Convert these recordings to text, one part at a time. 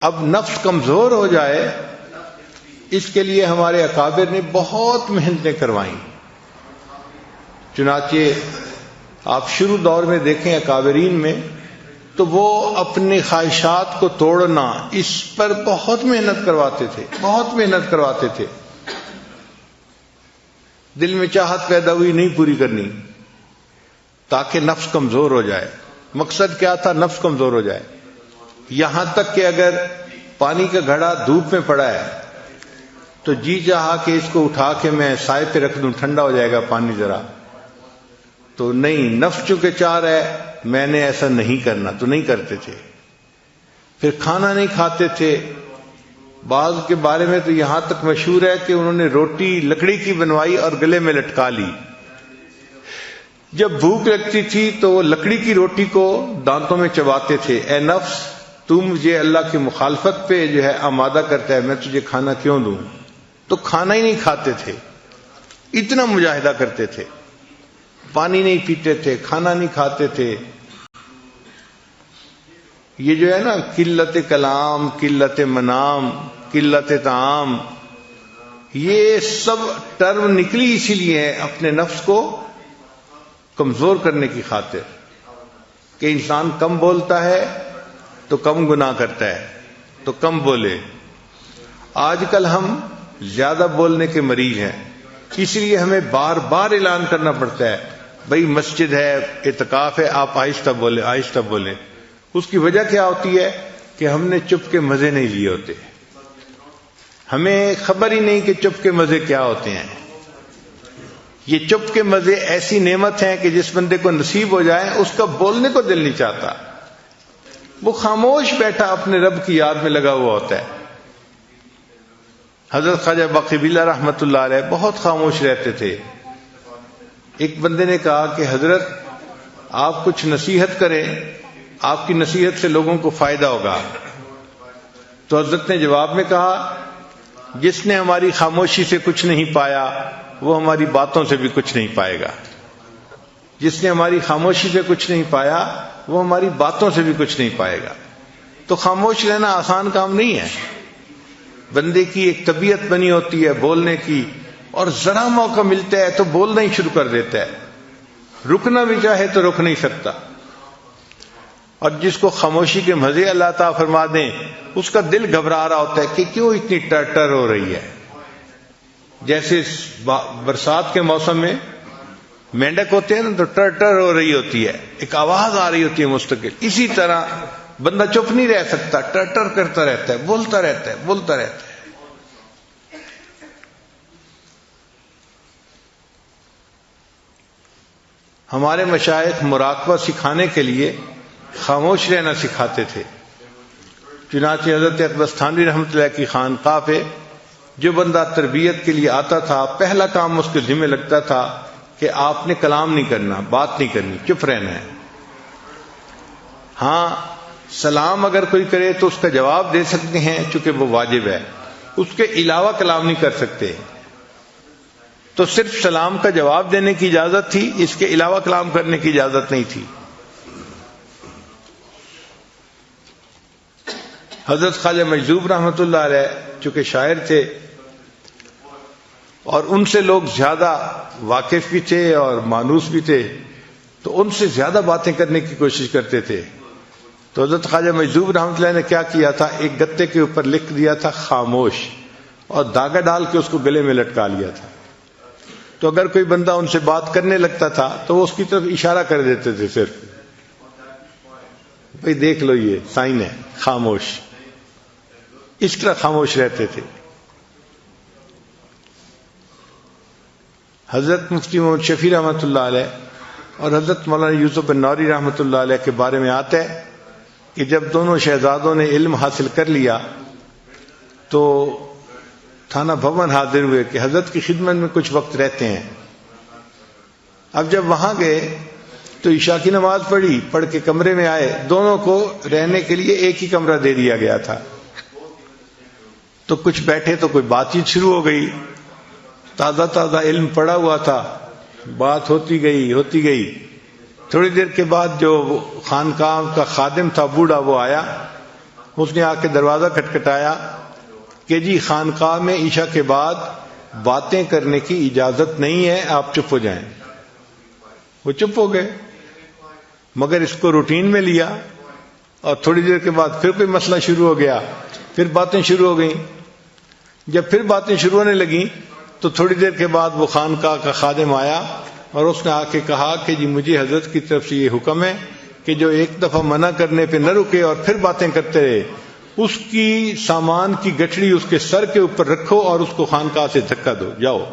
اب نفس کمزور ہو جائے اس کے لیے ہمارے اکابر نے بہت محنتیں کروائیں. چنانچہ آپ شروع دور میں دیکھیں اکابرین میں تو وہ اپنے خواہشات کو توڑنا اس پر بہت محنت کرواتے تھے، بہت محنت کرواتے تھے. دل میں چاہت پیدا ہوئی نہیں پوری کرنی تاکہ نفس کمزور ہو جائے. مقصد کیا تھا؟ نفس کمزور ہو جائے. یہاں تک کہ اگر پانی کا گھڑا دھوپ میں پڑا ہے تو جی چاہا کہ اس کو اٹھا کے میں سائے پہ رکھ دوں، ٹھنڈا ہو جائے گا پانی ذرا، تو نہیں، نفس چونکہ چاہ رہا ہے میں نے ایسا نہیں کرنا، تو نہیں کرتے تھے. پھر کھانا نہیں کھاتے تھے. بعض کے بارے میں تو یہاں تک مشہور ہے کہ انہوں نے روٹی لکڑی کی بنوائی اور گلے میں لٹکا لی. جب بھوک لگتی تھی تو وہ لکڑی کی روٹی کو دانتوں میں چباتے تھے. اے نفس، تو مجھے اللہ کی مخالفت پہ جو ہے آمادہ کرتا ہے، میں تجھے کھانا کیوں دوں؟ تو کھانا ہی نہیں کھاتے تھے، اتنا مجاہدہ کرتے تھے. پانی نہیں پیتے تھے، کھانا نہیں کھاتے تھے. یہ جو ہے نا قلت کلام، قلت منام، قلت طعام، یہ سب ٹرم نکلی اسی لیے ہے اپنے نفس کو کمزور کرنے کی خاطر کہ انسان کم بولتا ہے تو کم گناہ کرتا ہے، تو کم بولے. آج کل ہم زیادہ بولنے کے مریض ہیں، اس لیے ہمیں بار بار اعلان کرنا پڑتا ہے بھئی مسجد ہے، اعتکاف ہے، آپ آہستہ بولیں، آہستہ بولیں. اس کی وجہ کیا ہوتی ہے کہ ہم نے چپ کے مزے نہیں لیے ہوتے، ہمیں خبر ہی نہیں کہ چپ کے مزے کیا ہوتے ہیں. یہ چپ کے مزے ایسی نعمت ہیں کہ جس بندے کو نصیب ہو جائے اس کا بولنے کو دل نہیں چاہتا، وہ خاموش بیٹھا اپنے رب کی یاد میں لگا ہوا ہوتا ہے. حضرت خواجہ باقی باللہ رحمۃ اللہ علیہ بہت خاموش رہتے تھے. ایک بندے نے کہا کہ حضرت آپ کچھ نصیحت کریں، آپ کی نصیحت سے لوگوں کو فائدہ ہوگا. تو حضرت نے جواب میں کہا جس نے ہماری خاموشی سے کچھ نہیں پایا وہ ہماری باتوں سے بھی کچھ نہیں پائے گا. جس نے ہماری خاموشی سے کچھ نہیں پایا وہ ہماری باتوں سے بھی کچھ نہیں پائے گا. تو خاموش رہنا آسان کام نہیں ہے. بندے کی ایک طبیعت بنی ہوتی ہے بولنے کی، اور ذرا موقع ملتا ہے تو بولنا ہی شروع کر دیتا ہے، رکنا بھی چاہے تو رک نہیں سکتا. اور جس کو خاموشی کے مزے اللہ تعالیٰ فرما دیں اس کا دل گھبرا رہا ہوتا ہے کہ کیوں اتنی ٹر ہو رہی ہے. جیسے برسات کے موسم میں مینڈک ہوتے ہیں نا تو ٹر ہو رہی ہوتی ہے، ایک آواز آ رہی ہوتی ہے مستقل. اسی طرح بندہ چپ نہیں رہ سکتا، ٹر کرتا رہتا ہے، بولتا رہتا ہے، بولتا رہتا ہے. ہمارے مشائخ مراقبہ سکھانے کے لیے خاموش رہنا سکھاتے تھے. چنانچہ حضرت اقبستانوی رحمۃ اللہ کی خانقاہ پہ جو بندہ تربیت کے لیے آتا تھا پہلا کام اس کے ذمہ لگتا تھا کہ آپ نے کلام نہیں کرنا، بات نہیں کرنی، چپ رہنا ہے. ہاں سلام اگر کوئی کرے تو اس کا جواب دے سکتے ہیں چونکہ وہ واجب ہے، اس کے علاوہ کلام نہیں کر سکتے. تو صرف سلام کا جواب دینے کی اجازت تھی، اس کے علاوہ کلام کرنے کی اجازت نہیں تھی. حضرت خواجہ مجذوب رحمۃ اللہ علیہ چونکہ شاعر تھے اور ان سے لوگ زیادہ واقف بھی تھے اور مانوس بھی تھے، تو ان سے زیادہ باتیں کرنے کی کوشش کرتے تھے. تو حضرت خواجہ مجذوب رحمۃ اللہ نے کیا کیا تھا، ایک گتے کے اوپر لکھ دیا تھا خاموش، اور داغا ڈال کے اس کو گلے میں لٹکا لیا تھا. تو اگر کوئی بندہ ان سے بات کرنے لگتا تھا تو وہ اس کی طرف اشارہ کر دیتے تھے، صرف بھئی دیکھ لو یہ سائن ہے خاموش. اس طرح خاموش رہتے تھے. حضرت مفتی محمد شفیع رحمۃ اللہ علیہ اور حضرت مولانا یوسف بن نوری رحمۃ اللہ علیہ کے بارے میں آتا ہے کہ جب دونوں شہزادوں نے علم حاصل کر لیا تو تھانہ بھون حاضر ہوئے کہ حضرت کی خدمت میں کچھ وقت رہتے ہیں. اب جب وہاں گئے تو عشاء کی نماز پڑھ کے کمرے میں آئے. دونوں کو رہنے کے لیے ایک ہی کمرہ دے دیا گیا تھا. تو کچھ بیٹھے تو کوئی بات چیت شروع ہو گئی. تازہ علم پڑا ہوا تھا، بات ہوتی گئی. تھوڑی دیر کے بعد جو خانقاہ کا خادم تھا بوڑھا، وہ آیا اس نے آ کے دروازہ کھٹکھٹایا کہ جی خانقاہ میں عشاء کے بعد باتیں کرنے کی اجازت نہیں ہے، آپ چپ ہو جائیں۔ وہ چپ ہو گئے، مگر اس کو روٹین میں لیا، اور تھوڑی دیر کے بعد پھر کوئی مسئلہ شروع ہو گیا، پھر باتیں شروع ہو گئیں۔ جب پھر باتیں شروع ہونے لگیں تو تھوڑی دیر کے بعد وہ خانقاہ کا خادم آیا اور اس نے آ کے کہا کہ جی مجھے حضرت کی طرف سے یہ حکم ہے کہ جو ایک دفعہ منع کرنے پہ نہ رکے اور پھر باتیں کرتے رہے، اس کی سامان کی گٹھڑی اس کے سر کے اوپر رکھو اور اس کو خانقاہ سے دھکا دو، جاؤ۔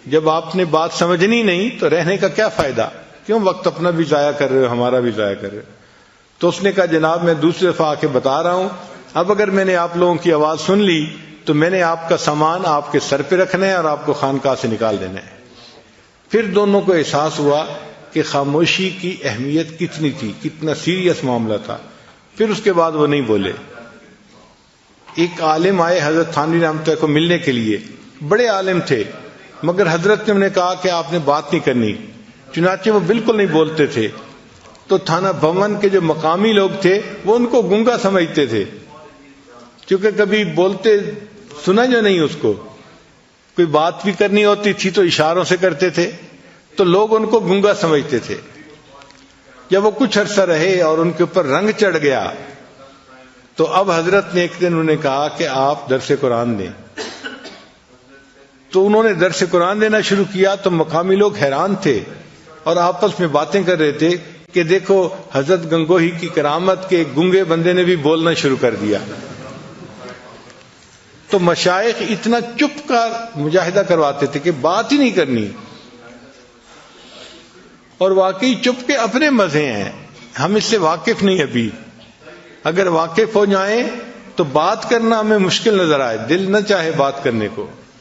جب آپ نے بات سمجھنی نہیں تو رہنے کا کیا فائدہ؟ کیوں وقت اپنا بھی ضائع کر رہے ہو، ہمارا بھی ضائع کر رہے ہو؟ تو اس نے کہا جناب میں دوسری دفعہ آ کے بتا رہا ہوں، اب اگر میں نے آپ لوگوں کی آواز سن لی تو میں نے آپ کا سامان آپ کے سر پہ رکھنا ہے اور آپ کو خانقاہ سے نکال دینا ہے۔ پھر دونوں کو احساس ہوا کہ خاموشی کی اہمیت کتنی تھی، کتنا سیریس معاملہ تھا۔ پھر اس کے بعد وہ نہیں بولے۔ ایک عالم آئے حضرت تھانوی رحمۃ اللہ کو ملنے کے لیے، بڑے عالم تھے، مگر حضرت نے انہیں کہا کہ آپ نے بات نہیں کرنی، چنانچہ وہ بالکل نہیں بولتے تھے۔ تو تھانہ بھون کے جو مقامی لوگ تھے وہ ان کو گونگا سمجھتے تھے، کیونکہ کبھی بولتے سنا جو نہیں، اس کو کوئی بات بھی کرنی ہوتی تھی تو اشاروں سے کرتے تھے، تو لوگ ان کو گونگا سمجھتے تھے۔ جب وہ کچھ عرصہ رہے اور ان کے اوپر رنگ چڑھ گیا تو اب حضرت نے ایک دن انہیں کہا کہ آپ درس قرآن دیں۔ تو انہوں نے درس قرآن دینا شروع کیا تو مقامی لوگ حیران تھے اور آپس میں باتیں کر رہے تھے کہ دیکھو حضرت گنگوہی کی کرامت کے گونگے بندے نے بھی بولنا شروع کر دیا۔ تو مشائخ اتنا چپ کا مجاہدہ کرواتے تھے کہ بات ہی نہیں کرنی، اور واقعی چپ کے اپنے مزے ہیں، ہم اس سے واقف نہیں ابھی۔ اگر واقف ہو جائیں تو بات کرنا ہمیں مشکل نظر آئے، دل نہ چاہے بات کرنے کو۔